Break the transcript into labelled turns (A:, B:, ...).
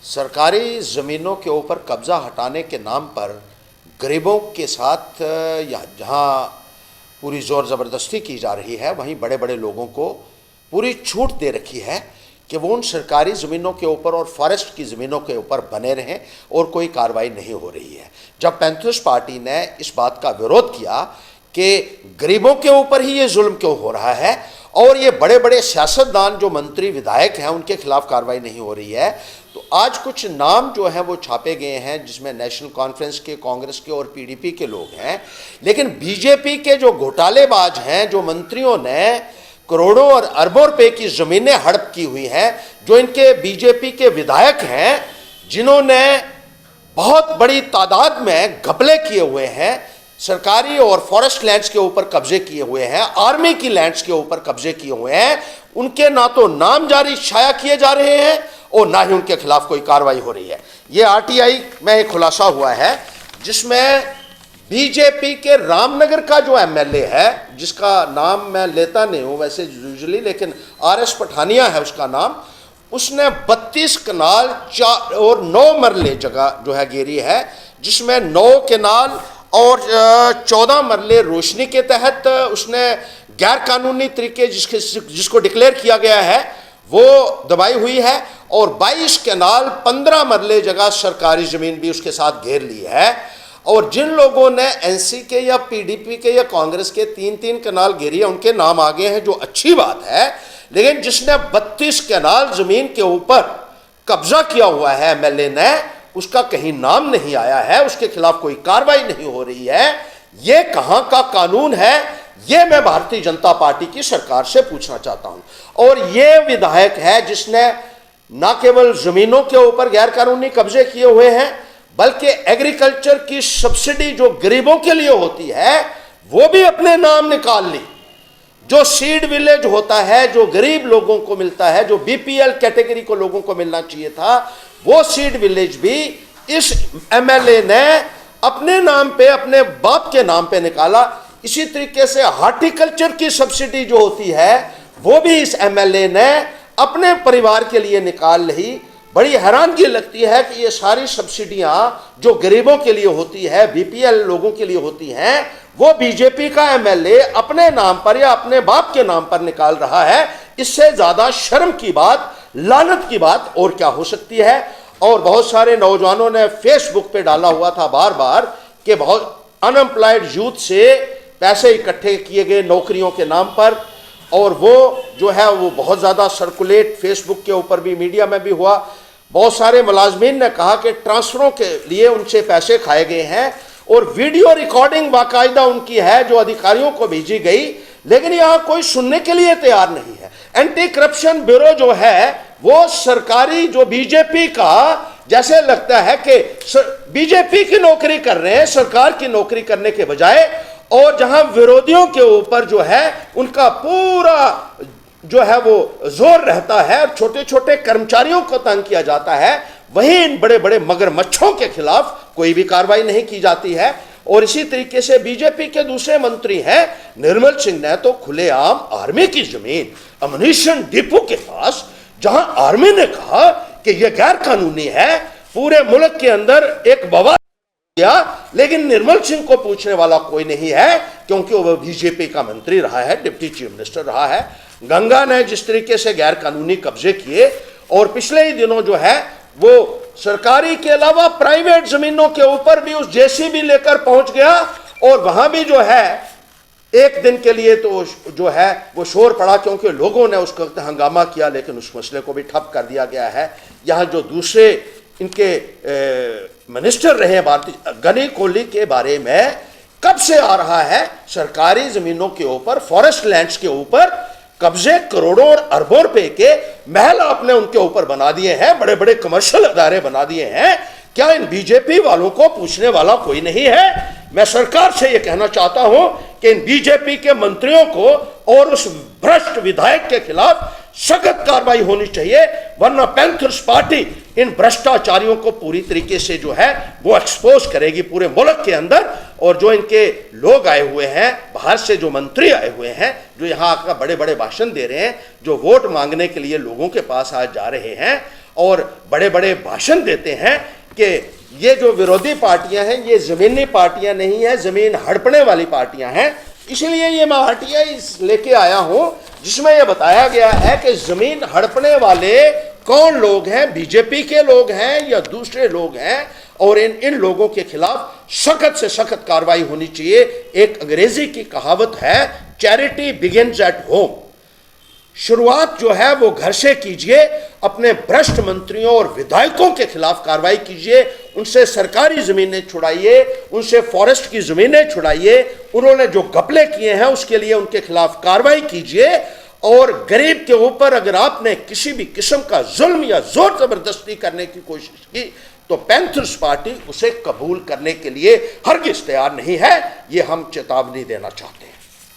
A: सरकारी ज़मीनों के ऊपर कब्ज़ा हटाने के नाम पर गरीबों के साथ या जहाँ पूरी ज़ोर ज़बरदस्ती की जा रही है, वहीं बड़े बड़े लोगों को पूरी छूट दे रखी है कि वो उन सरकारी ज़मीनों के ऊपर और फॉरेस्ट की ज़मीनों के ऊपर बने रहें और कोई कार्रवाई नहीं हो रही है। जब पैंथर्स पार्टी ने इस बात का विरोध किया कि गरीबों के ऊपर ही ये जुल्म क्यों हो रहा है और ये बड़े बड़े सियासतदान जो मंत्री विधायक हैं उनके खिलाफ कार्रवाई नहीं हो रही है, तो आज कुछ नाम जो हैं वो छापे गए हैं जिसमें नेशनल कॉन्फ्रेंस के, कांग्रेस के और पीडीपी के लोग हैं। लेकिन बीजेपी के जो घोटालेबाज हैं, जो मंत्रियों ने करोड़ों और अरबों रुपए की ज़मीनें हड़प की हुई हैं, जो इनके बीजेपी के विधायक हैं जिन्होंने बहुत बड़ी तादाद में घपले किए हुए हैं, सरकारी और फॉरेस्ट लैंड्स के ऊपर कब्जे किए हुए हैं, आर्मी की लैंड्स के ऊपर कब्जे किए हुए हैं, उनके ना तो नाम जारी छाया किए जा रहे हैं और ना ही उनके खिलाफ कोई कार्रवाई हो रही है। ये आरटीआई में एक खुलासा हुआ है जिसमें बीजेपी के रामनगर का जो एमएलए है, जिसका नाम मैं लेता नहीं हूं वैसे यूजुअली, लेकिन आरएस पठानिया है उसका नाम, उसने 32 कनाल और 9 मरले जगह जो है घेरी है, जिसमें 9 कनाल और 14 मरले रोशनी के तहत उसने गैर कानूनी तरीके जिसको डिक्लेयर किया गया है वो दबाई हुई है, और 22 कनाल 15 मरले जगह सरकारी ज़मीन भी उसके साथ घेर ली है। और जिन लोगों ने एनसी के या पीडीपी के या कांग्रेस के 3-3 कनाल घेरी है उनके नाम आगे हैं, जो अच्छी बात है, लेकिन जिसने 32 कनाल ज़मीन के ऊपर कब्जा किया हुआ है एमएलए ने, उसका कहीं नाम नहीं आया है, उसके खिलाफ कोई कार्रवाई नहीं हो रही है। ये कहां का कानून है, ये मैं भारतीय जनता पार्टी की सरकार से पूछना चाहता हूं। और ये विधायक है जिसने न केवल जमीनों के ऊपर गैर कानूनी कब्जे किए हुए हैं, बल्कि एग्रीकल्चर की सब्सिडी जो गरीबों के लिए होती है वो भी अपने नाम निकाल ली। जो सीड विलेज होता है, जो गरीब लोगों को मिलता है, जो बीपीएल कैटेगरी को लोगों को मिलना चाहिए था, वो सीड विलेज भी इस एमएलए ने अपने नाम पे, अपने बाप के नाम पे निकाला। इसी तरीके से हार्टिकल्चर की सब्सिडी जो होती है वो भी इस एमएलए ने अपने परिवार के लिए निकाल ली। बड़ी हैरानगी लगती है कि ये सारी सब्सिडियां जो गरीबों के लिए होती है, बीपीएल लोगों के लिए होती हैं, वो बीजेपी का एमएलए अपने नाम पर या अपने बाप के नाम पर निकाल रहा है। इससे ज्यादा शर्म की बात, लानत की बात और क्या हो सकती है। और बहुत सारे नौजवानों ने फेसबुक पे डाला हुआ था बार बार कि बहुत अनएम्प्लॉयड यूथ से पैसे इकट्ठे किए गए नौकरियों के नाम पर, और वो जो है वो बहुत ज़्यादा सर्कुलेट फेसबुक के ऊपर भी, मीडिया में भी हुआ। बहुत सारे मुलाजमीन ने कहा कि ट्रांसफरों के लिए उनसे पैसे खाए गए हैं, और वीडियो रिकॉर्डिंग बाकायदा उनकी है जो अधिकारियों को भेजी गई, लेकिन यहाँ कोई सुनने के लिए तैयार नहीं है। एंटी करप्शन ब्यूरो जो है वो सरकारी, जो बीजेपी का, जैसे लगता है कि बीजेपी की नौकरी कर रहे हैं सरकार की नौकरी करने के बजाय, और जहां विरोधियों के ऊपर जो है उनका पूरा जो है वो जोर रहता है और छोटे छोटे कर्मचारियों को तंग किया जाता है, वहीं इन बड़े बड़े मगरमच्छों के खिलाफ कोई भी कार्रवाई नहीं की जाती है। और इसी तरीके से बीजेपी के दूसरे मंत्री हैं निर्मल सिंह ने तो खुलेआम आर्मी की जमीन अम्युनिशन डिपो के पास, जहां आर्मी ने कहा कि यह गैर कानूनी है, पूरे मुल्क के अंदर एक बवाल किया, लेकिन निर्मल सिंह को पूछने वाला कोई नहीं है क्योंकि वो बीजेपी का मंत्री रहा है, डिप्टी चीफ मिनिस्टर रहा है। गंगा ने जिस तरीके से गैर कानूनी कब्जे किए, और पिछले ही दिनों जो है वो सरकारी के अलावा प्राइवेट जमीनों के ऊपर भी उस जेसीबी लेकर पहुंच गया, और वहां भी जो है एक दिन के लिए तो जो है वो शोर पड़ा क्योंकि लोगों ने उस वक्त हंगामा किया, लेकिन उस मसले को भी ठप कर दिया गया है। यहाँ जो दूसरे इनके मिनिस्टर रहे भारतीय, गनी कोहली के बारे में कब से आ रहा है सरकारी जमीनों के ऊपर, फॉरेस्ट लैंड्स के ऊपर कब्जे करोड़ों और अरबों रुपए के महल आपने उनके ऊपर बना दिए हैं, बड़े बड़े कमर्शियल अदारे बना दिए हैं। क्या इन बीजेपी वालों को पूछने वाला कोई नहीं है? मैं सरकार से यह कहना चाहता हूं कि इन बीजेपी के मंत्रियों को और उस भ्रष्ट विधायक के खिलाफ सख्त कार्रवाई होनी चाहिए, वरना पैंथर्स पार्टी इन भ्रष्टाचारियों को पूरी तरीके से जो है वो एक्सपोज करेगी पूरे मुल्क के अंदर। और जो इनके लोग आए हुए हैं बाहर से, जो मंत्री आए हुए हैं, जो यहाँ आकर बड़े बड़े भाषण दे रहे हैं, जो वोट मांगने के लिए लोगों के पास आज जा रहे हैं, और बड़े बड़े भाषण देते हैं कि ये जो विरोधी पार्टियां हैं ये ज़मीनी पार्टियां नहीं है, ज़मीन हड़पने वाली पार्टियां हैं। इसलिए ये मैं आरटीआई लेके आया हूं जिसमें यह बताया गया है कि ज़मीन हड़पने वाले कौन लोग हैं, बीजेपी के लोग हैं या दूसरे लोग हैं, और इन लोगों के खिलाफ सख्त से सख्त कार्रवाई होनी चाहिए। एक अंग्रेजी की कहावत है, चैरिटी बिगिंस एट होम। शुरुआत जो है वो घर से कीजिए, अपने भ्रष्ट मंत्रियों और विधायकों के खिलाफ कार्रवाई कीजिए, उनसे सरकारी ज़मीनें छुड़ाइए, उनसे फॉरेस्ट की ज़मीनें छुड़ाइए, उन्होंने जो घपले किए हैं उसके लिए उनके खिलाफ कार्रवाई कीजिए। और गरीब के ऊपर अगर आपने किसी भी किस्म का जुल्म या जोर ज़बरदस्ती करने की कोशिश की तो पैंथर्स पार्टी उसे कबूल करने के लिए हरगिज़ तैयार नहीं है। ये हम चेतावनी देना चाहते हैं।